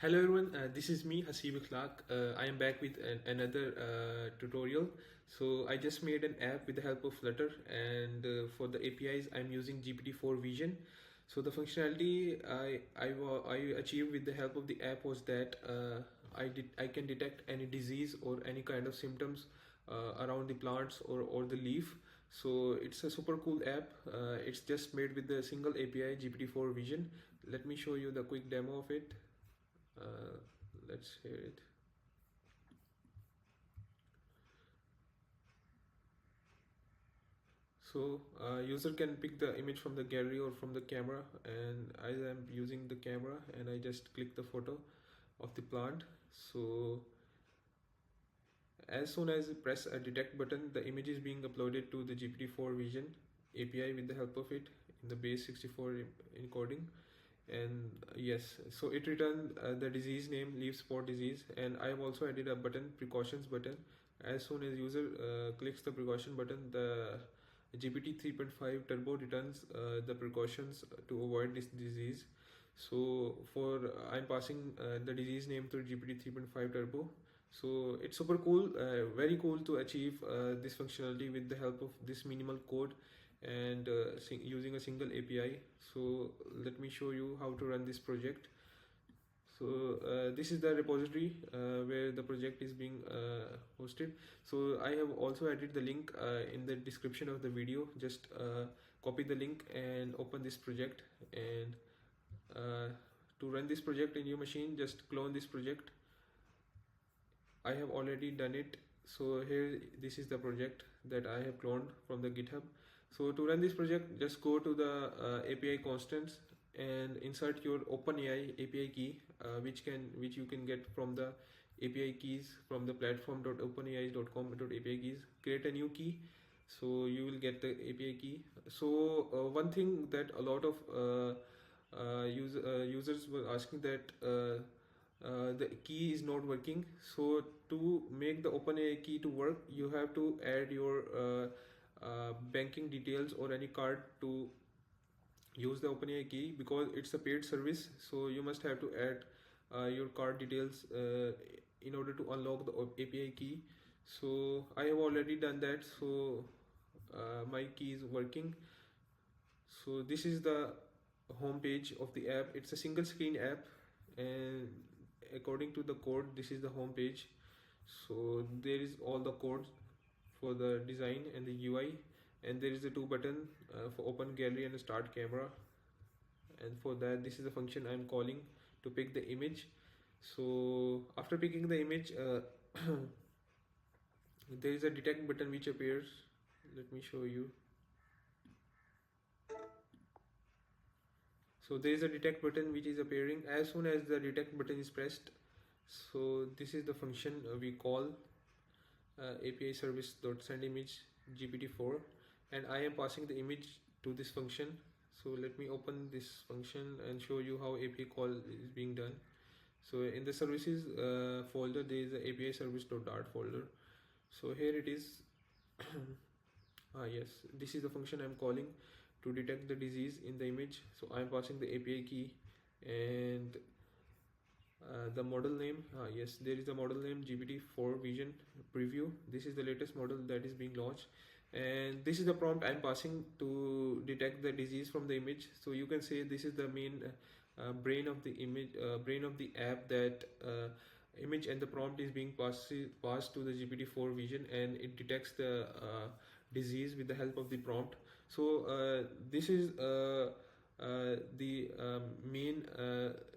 Hello everyone, this is me Haseeb. I am back with another tutorial. So I just made an app with the help of Flutter, and for the APIs I'm using GPT-4 Vision. So the functionality I achieved with the help of the app was that I can detect any disease or any kind of symptoms around the plants or the leaf. So it's a super cool app. It's just made with the single API GPT-4 Vision. Let me show you the quick demo of it. uh, let's hear it. So user can pick the image from the gallery or from the camera, and I am using the camera and I just click the photo of the plant. So as soon as I press a detect button, the image is being uploaded to the GPT-4 Vision API with the help of it in the base 64 encoding. And yes, so it returned the disease name, leaf spot disease, and I have also added a button, precautions button. As soon as user clicks the precaution button, the GPT 3.5 turbo returns the precautions to avoid this disease. So for I'm passing the disease name to GPT 3.5 turbo. So it's super cool, very cool to achieve this functionality with the help of this minimal code and using a single API. So let me show you how to run this project. So this is the repository where the project is being hosted. So I have also added the link in the description of the video. Just copy the link and open this project, and to run this project in your machine, just clone this project. I have already done it. So here, this is the project that I have cloned from the GitHub. So to run this project, just go to the API constants and insert your OpenAI API key, which you can get from the API keys from the platform.openai.com.api keys. Create a new key, so you will get the API key. So one thing that a lot of users were asking that the key is not working. So to make the OpenAI key to work, you have to add your banking details or any card to use the OpenAI key, because it's a paid service. So you must have to add your card details in order to unlock the API key. So I have already done that. So my key is working. So this is the home page of the app. It's a single screen app, and according to the code, this is the home page. So there is all the code for the design and the UI, and there is the two button for open gallery and start camera. And for that, this is the function I'm calling to pick the image. So after picking the image, there is a detect button which appears. Let me show you. So there is a detect button which is appearing as soon as the detect button is pressed. So this is the function we call API service.sendImage GPT-4, and I am passing the image to this function. So let me open this function and show you how API call is being done. So in the services folder, there is a API service.dart folder. So here it is. Yes, this is the function I'm calling to detect the disease in the image. So I'm passing the API key and the model name. Yes, there is a model name GPT-4 Vision Preview. This is the latest model that is being launched, and this is the prompt I'm passing to detect the disease from the image. So you can say this is the main brain of the image, brain of the app, that image and the prompt is being passed to the GPT-4 Vision, and it detects the disease with the help of the prompt. So this is the main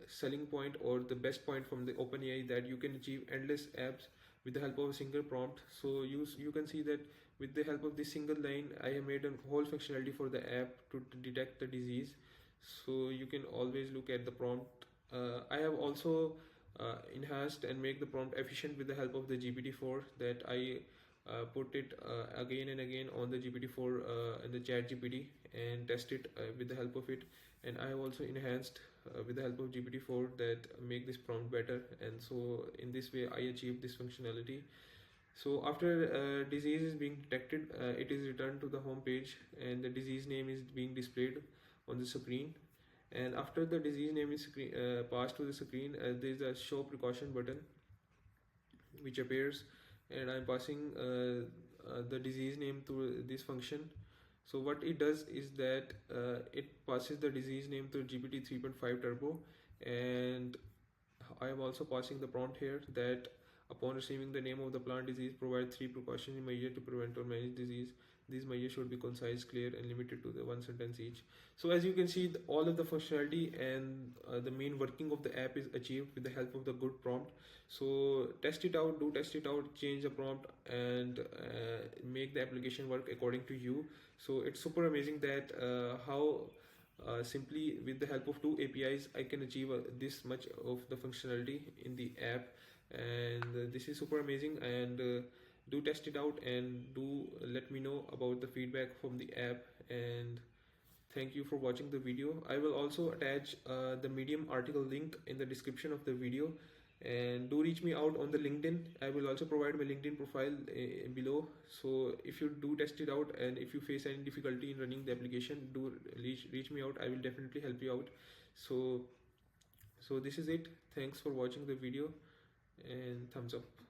selling point or the best point from the OpenAI, that you can achieve endless apps with the help of a single prompt. So you can see that with the help of this single line, I have made a whole functionality for the app to detect the disease. So you can always look at the prompt. I have also enhanced and make the prompt efficient with the help of the GPT-4, that I put it again and again on the GPT-4 and the chat GPT, and test it with the help of it. And I have also enhanced with the help of GPT-4 that make this prompt better, and so in this way I achieve this functionality. So after disease is being detected, it is returned to the home page, and the disease name is being displayed on the screen. And after the disease name is passed to the screen, there is a show precaution button which appears, and I'm passing the disease name to this function. So what it does is that it passes the disease name to GPT 3.5 Turbo, and I am also passing the prompt here that upon receiving the name of the plant disease, provide 3 precautionary measures to prevent or manage disease. These measures should be concise, clear, and limited to the one sentence each. So as you can see, all of the functionality and the main working of the app is achieved with the help of the good prompt. So test it out, do test it out, change the prompt, and make the application work according to you. So it's super amazing that how simply with the help of two APIs I can achieve this much of the functionality in the app, and this is super amazing. And do test it out and do let me know about the feedback from the app. And thank you for watching the video. I will also attach the Medium article link in the description of the video, and do reach me out on the LinkedIn. I will also provide my LinkedIn profile below. So if you do test it out and if you face any difficulty in running the application, do reach me out. I will definitely help you out. So this is it. Thanks for watching the video, and thumbs up.